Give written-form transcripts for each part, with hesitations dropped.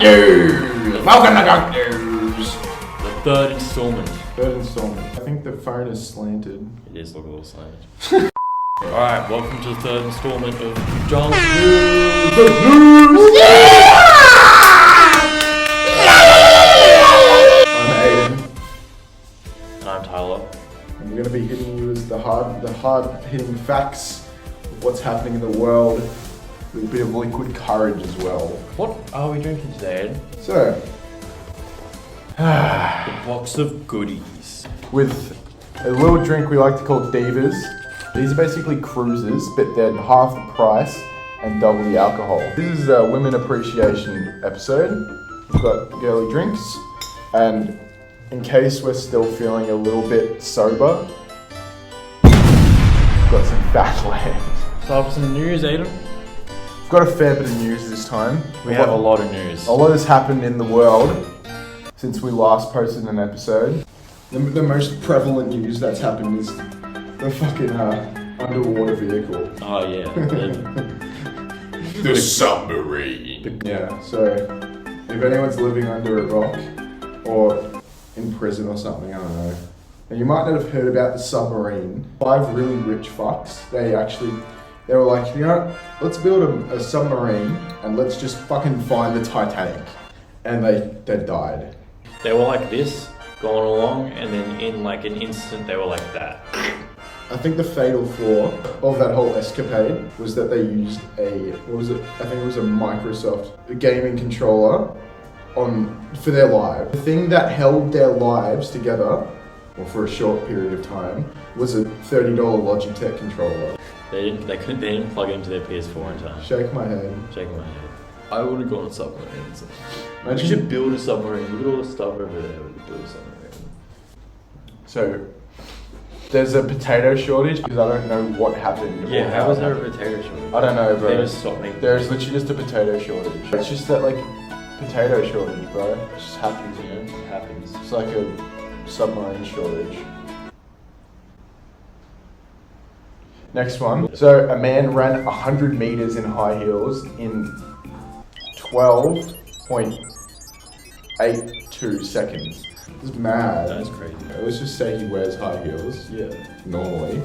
News! Welcome to Gunk News! The third installment. I think the phone is slanted. It is, look a little slanted. Alright, welcome to the third installment of Junk News! I'm Aiden. And I'm Tyler. And we're going to be hitting you with the hard-hitting facts of what's happening in the world with a bit of liquid courage as well. What are we drinking today, Ed? So, The box of goodies. with a little drink we like to call divas. These are basically cruisers, but they're half the price and double the alcohol. This is a women appreciation episode. We've got girly drinks, and in case we're still feeling a little bit sober, we've got some fat land. Start with some news, Aiden. We've got a fair bit of news this time. We have a lot of news. A lot has happened in the world since we last posted an episode. The most prevalent news that's happened is the fucking underwater vehicle. Oh yeah. The Submarine. Yeah, so if anyone's living under a rock or in prison or something, I don't know. And you might not have heard about the Submarine. 5 really rich fucks, they were like, you know what, let's build a submarine and let's just fucking find the Titanic. And they died. They were like this, going along, and then in like an instant they were like that. I think the fatal flaw of that whole escapade was that they used I think it was a Microsoft gaming controller for their live. The thing that held their lives together, or for a short period of time, was a $30 Logitech controller. They didn't plug it into their PS4 in time. Shake my head. Shaking my head. I would have gone a submarine. Imagine We should build a submarine. Look at all the stuff over there. We could build a submarine. So, there's a potato shortage because I don't know what happened. Yeah, or how was there a potato shortage? I don't know, bro. They just stopped making. There's literally just a potato shortage. It's just that potato shortage, bro. It just happens, you know. It happens. It's like a submarine shortage. Next one. So a man ran 100 meters in high heels in 12.82 seconds. This is mad. That is crazy. Let's just say he wears high heels. Yeah. Normally.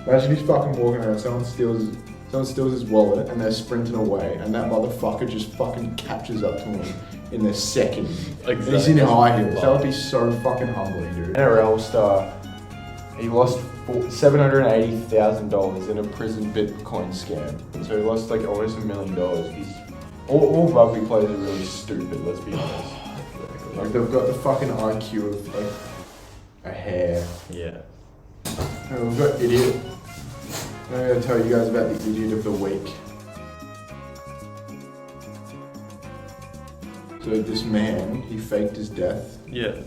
Imagine he's fucking walking around, someone steals his wallet and they're sprinting away and that motherfucker just fucking catches up to him in a second. Exactly. And he's in high heels. That would be so fucking humbling, dude. NRL star, he lost $780,000 in a prison Bitcoin scam. So he lost like almost $1 million. All rugby players are really stupid, let's be honest. Like they've got the fucking IQ of like a hair. Yeah. And we've got idiot. I'm going to tell you guys about the idiot of the week. So this man, he faked his death. Yeah.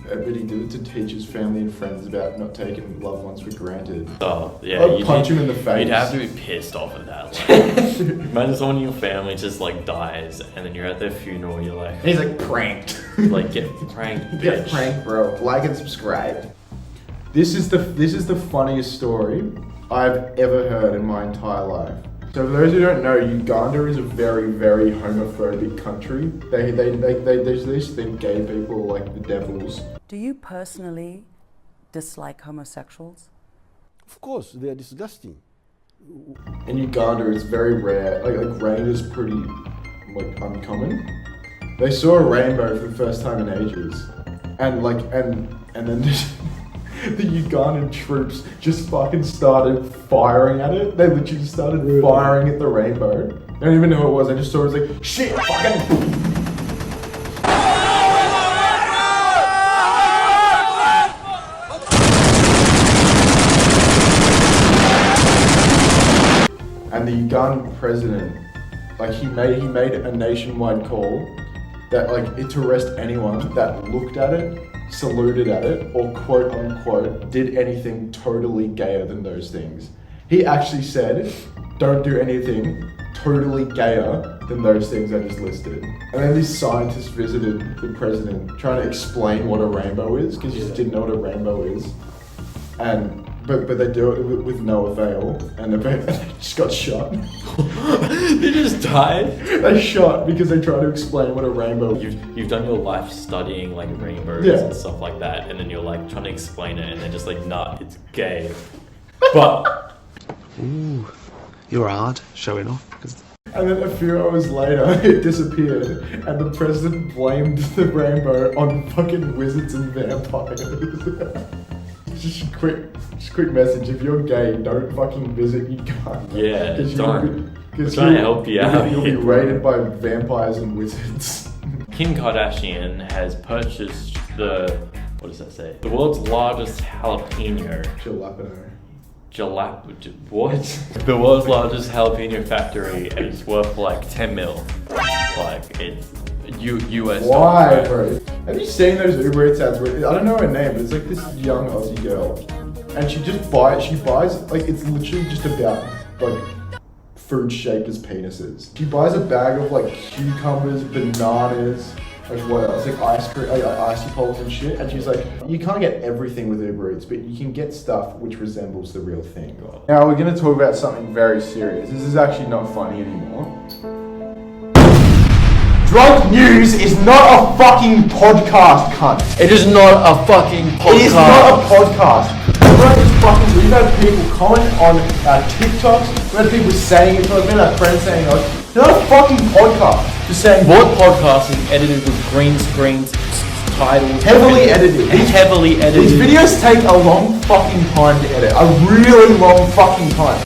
But he did it to teach his family and friends about not taking loved ones for granted. Oh, yeah. I'd punch him in the face. You'd have to be pissed off at that. Like, imagine someone in your family just like dies, and then you're at their funeral. You're like, He's like pranked. like get pranked, bitch. Get pranked, bro. Like and subscribe. This is the funniest story I've ever heard in my entire life. So for those who don't know, Uganda is a very, very homophobic country. They just think gay people are like the devils. Do you personally dislike homosexuals? Of course, they are disgusting. In Uganda, it's very rare. Like rain is pretty uncommon. They saw a rainbow for the first time in ages, and then the Ugandan troops just fucking started firing at it. They literally just started firing at the rainbow. I don't even know what it was. I just saw it was like shit, fucking. And the Ugandan president, he made a nationwide call that to arrest anyone that looked at it, saluted at it, or quote unquote did anything totally gayer than those things. He actually said, don't do anything totally gayer than those things I just listed. And then this scientist visited the president trying to explain what a rainbow is, because he just didn't know what a rainbow is. And But they do it with no avail, and they just got shot. They just died. They shot because they tried to explain what a rainbow. You've done your life studying like rainbows Yeah. and stuff like that, and then you're like trying to explain it, and they're just like, nah, it's gay. But Ooh, you're hard showing off. And then a few hours later, it disappeared, and the president blamed the rainbow on fucking wizards and vampires. Just a quick message: if you're gay, don't fucking visit your gun. yeah, Because don't. We're trying to help you out. You'll be raided by vampires and wizards. Kim Kardashian has purchased what does that say? The world's largest jalapeno. What? The world's largest jalapeno factory, and it's worth like 10 mil. Like it's US. Why, bro? Have you seen those Uber Eats ads where, I don't know her name, but it's like this young Aussie girl, and she buys, like, it's literally just about like food shaped as penises. She buys a bag of like cucumbers, bananas, like what else, like ice cream, like icy poles and shit, and she's like, you can't get everything with Uber Eats, but you can get stuff which resembles the real thing. Now we're gonna talk about something very serious. This is actually not funny anymore. Drunk News is not a fucking podcast, cunt. It is not a fucking podcast. It is not a podcast. We've had people comment on our TikToks, we've had people saying it to us, we've had our friends saying it. It's not a fucking podcast. Just saying, What podcast is edited with green screens, titles? Heavily edited. Heavily edited. These videos take a long fucking time to edit. A really long fucking time.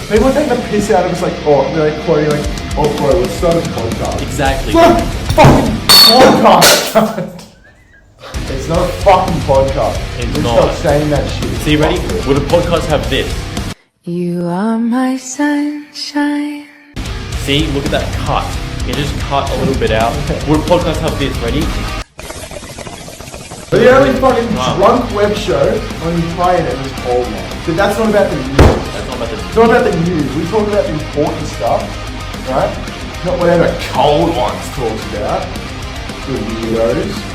People take the piss out of us like, they're like quoting like, oh bro, let's start a podcast. Exactly. It's not a fucking podcast, cunt. It's not a fucking podcast. It's Let's not. stop saying that shit. See, ready? Will the podcast have this? You are my sunshine. See, look at that cut. You just cut a little bit out. Will the podcast have this? Ready? But the only fucking drunk web show on the entire internet is called one. But that's not about the news. That's not about the. It's not about the news. We talk about the important stuff, right? Not whatever Cold Ones talks about. Good weirdos.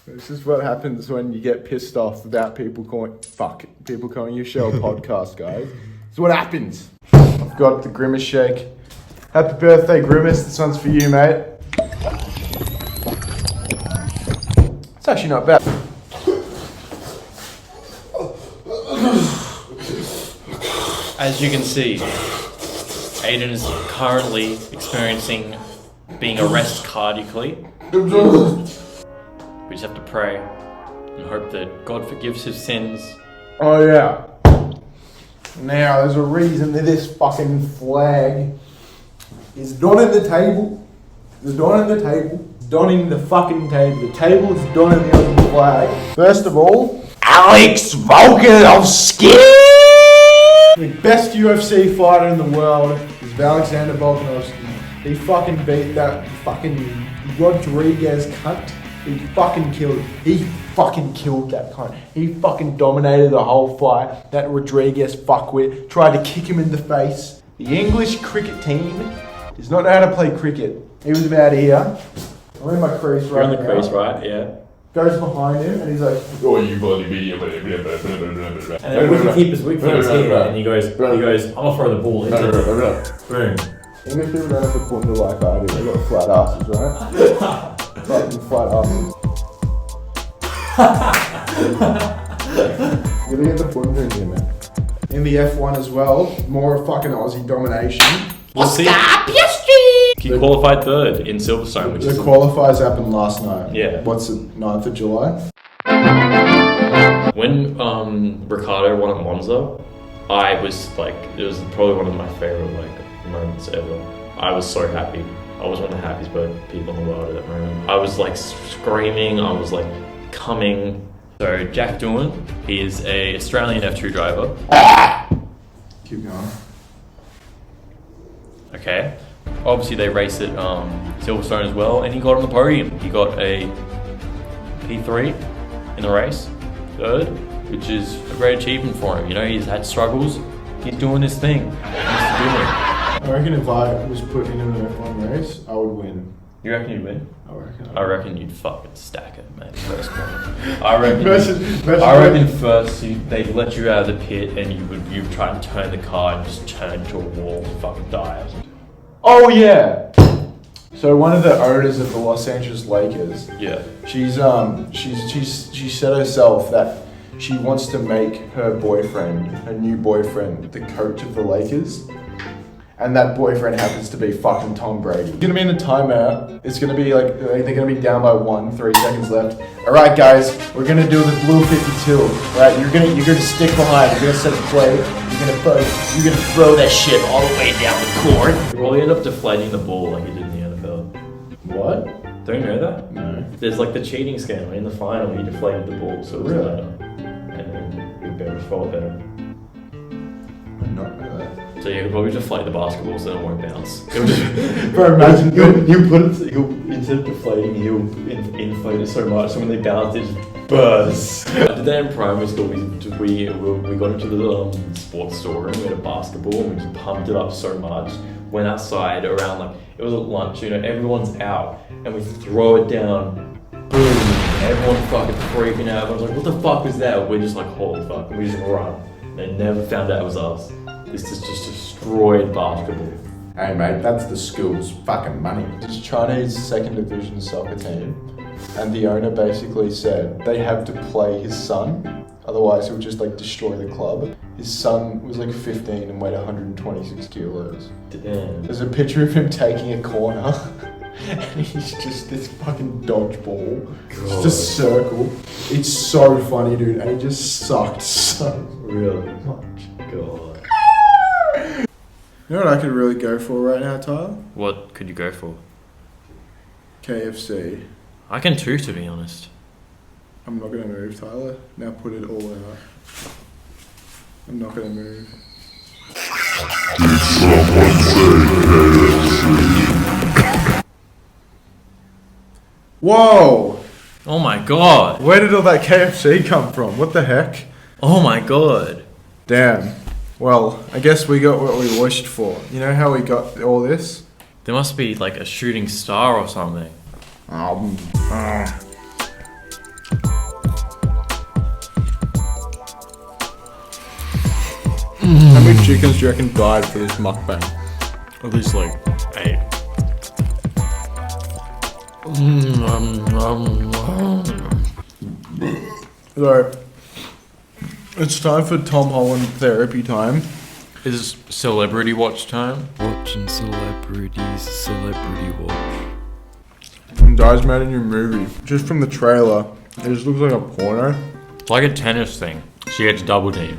This is what happens when you get pissed off about people calling your show a podcast, guys. This is what happens. I've got the Grimace shake. Happy birthday, Grimace. This one's for you, mate. It's actually not bad. As you can see, Aiden is currently experiencing being arrested cardiacally. We just have to pray and hope that God forgives his sins. Oh yeah. Now there's a reason that this fucking flag is not in the table. It's not in the table. It's not in the fucking table. The table is not in the other flag. First of all, Alex Volkanovski! The best UFC fighter in the world is Alexander Volkanovski. He fucking beat that fucking Rodriguez cunt. He fucking killed that cunt. He fucking dominated the whole fight. That Rodriguez fuckwit tried to kick him in the face. The English cricket team does not know how to play cricket. He was about here. I'm in my crease right now. You're in the crease, right? Yeah. Goes behind him and he's like, Oh, you bloody medium. And then wicketkeeper's here, and he goes, I'm gonna throw the ball into it. Boom. English people don't have the bunda like I do. They got flat asses, right? Fucking flat asses. You gotta get the bunda in here, man. In the F1 as well, more fucking Aussie domination. We'll see. He qualified third in Silverstone, which The is qualifiers happened last night. Yeah. What's it, 9th of July? when Ricardo won at Monza. I was like, it was probably one of my favorite moments ever. I was so happy. I was one of the happiest people in the world at that moment. I was like screaming. I was like coming. So Jack Doohan, he is a Australian F2 driver. Keep going. Okay. Obviously they race at Silverstone as well, and he got on the podium. He got a P3 in the race, third, which is a great achievement for him. You know, he's had struggles. He's doing his thing. He's doing it. I reckon if I was put in an F1 race, I would win. You reckon you'd win? I I reckon you'd fucking stack it, mate. First one. I reckon first they'd let you out of the pit and you'd try and turn the car and just turn into a wall and fucking die. Oh yeah. So one of the owners of the Los Angeles Lakers, Yeah. she said herself that she wants to make her new boyfriend, the coach of the Lakers. And that boyfriend happens to be fucking Tom Brady. It's gonna be in the timeout. It's gonna be like they're gonna be down by 3 seconds left. All right, guys, we're gonna do the blue 52. All right, you're gonna stick behind. You're gonna set the play. You're gonna throw that shit all the way down the court. You probably end up deflating the ball like you did in the NFL. What? Don't you know that? No. There's like the cheating scandal. In the final, he deflated the ball, so it was Really? better. And then he better fall better. I did not know that. So you could probably deflate the basketball so it won't bounce. Bro, imagine He'll put it. Instead of deflating, he'll inflate it so much, so when they bounce, it just bursts. I did that in primary school. We got into the sports store and we had a basketball and we just pumped it up so much. Went outside around like it was at lunch. Everyone's out and we throw it down. Boom! Everyone's fucking freaking out. Everyone's like, "What the fuck is that?" We're just like, "Holy fuck!" And we just run. They never found out it was us. This is just destroyed basketball. Hey mate, that's the school's fucking money. It's Chinese second division soccer team, and the owner basically said they have to play his son, otherwise he'll just like destroy the club. His son was like 15 and weighed 126 kilos. Damn. There's a picture of him taking a corner, and he's just this fucking dodgeball, just a circle. It's so funny, dude, and he just sucked so Really? much. God. You know what I could really go for right now, Tyler? What could you go for? KFC. I can too, to be honest. I'm not gonna move, Tyler. Now put it all out. I'm not gonna move. Whoa! Oh my god! Where did all that KFC come from? What the heck? Oh my god! Damn. Well, I guess we got what we wished for. You know how we got all this? There must be like a shooting star or something. How many chickens do you reckon died for this mukbang? At least like 8. So, it's time for Tom Holland therapy time. Is celebrity watch time? Watching celebrities, celebrity watch. And Di's made a new movie. Just from the trailer, it just looks like a porno. It's like a tennis thing. She gets double teamed.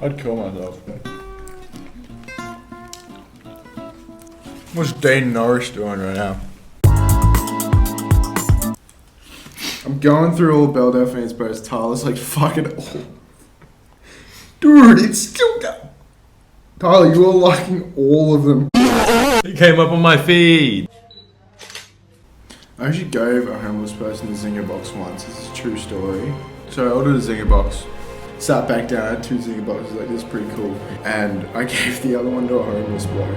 I'd kill myself. What's Dean Norris doing right now? I'm going through all the Belle Delphine's posts. Tyler's like, fucking all. Dude, it's still going. Tyler, you are liking all of them. It came up on my feed. I actually gave a homeless person a zinger box once. This is a true story. So I ordered a zinger box. Sat back down, I had 2 zinger boxes, like this is pretty cool. And I gave the other one to a homeless bloke.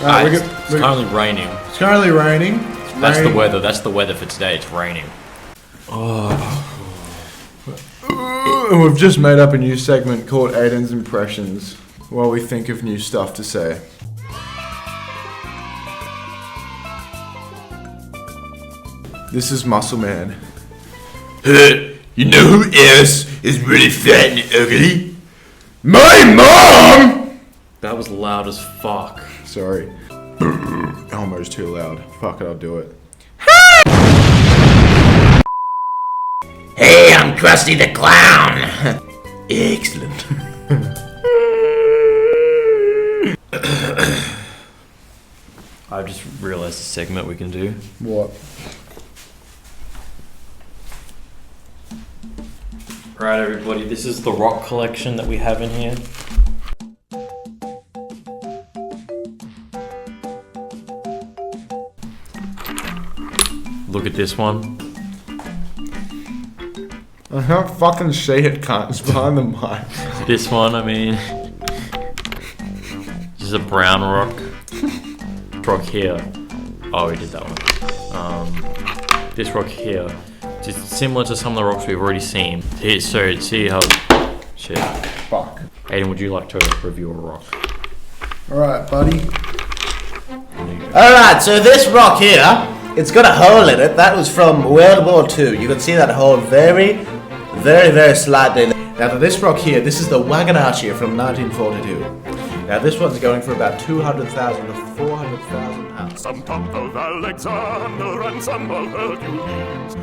It's currently raining. It's currently raining. That's the weather. That's the weather for today. It's raining. And we've just made up a new segment called Aiden's Impressions, while we think of new stuff to say. This is Muscle Man. You know who else is really fat and ugly? My mom! That was loud as fuck. Sorry. Almost too loud. Fuck it, I'll do it. Hey, I'm Krusty the Clown! Excellent. I've just realised a segment we can do. What? Right, everybody, this is the rock collection that we have in here. Look at this one. I can't fucking see it, cunt. It's behind the mic. This one, I mean, just a brown rock. rock here. Oh, we did that one. This rock here, just similar to some of the rocks we've already seen. So see how. Shit. Fuck. Aiden, would you like to review a rock? Alright, buddy. Alright, so this rock here, it's got a hole in it. That was from World War II. You can see that hole very, very, very slightly. Now, this rock here, this is the Wagonarchia from 1942. Now, this one's going for about 200,000 to 400,000 pounds. Some talk of Alexander and some of Hercules.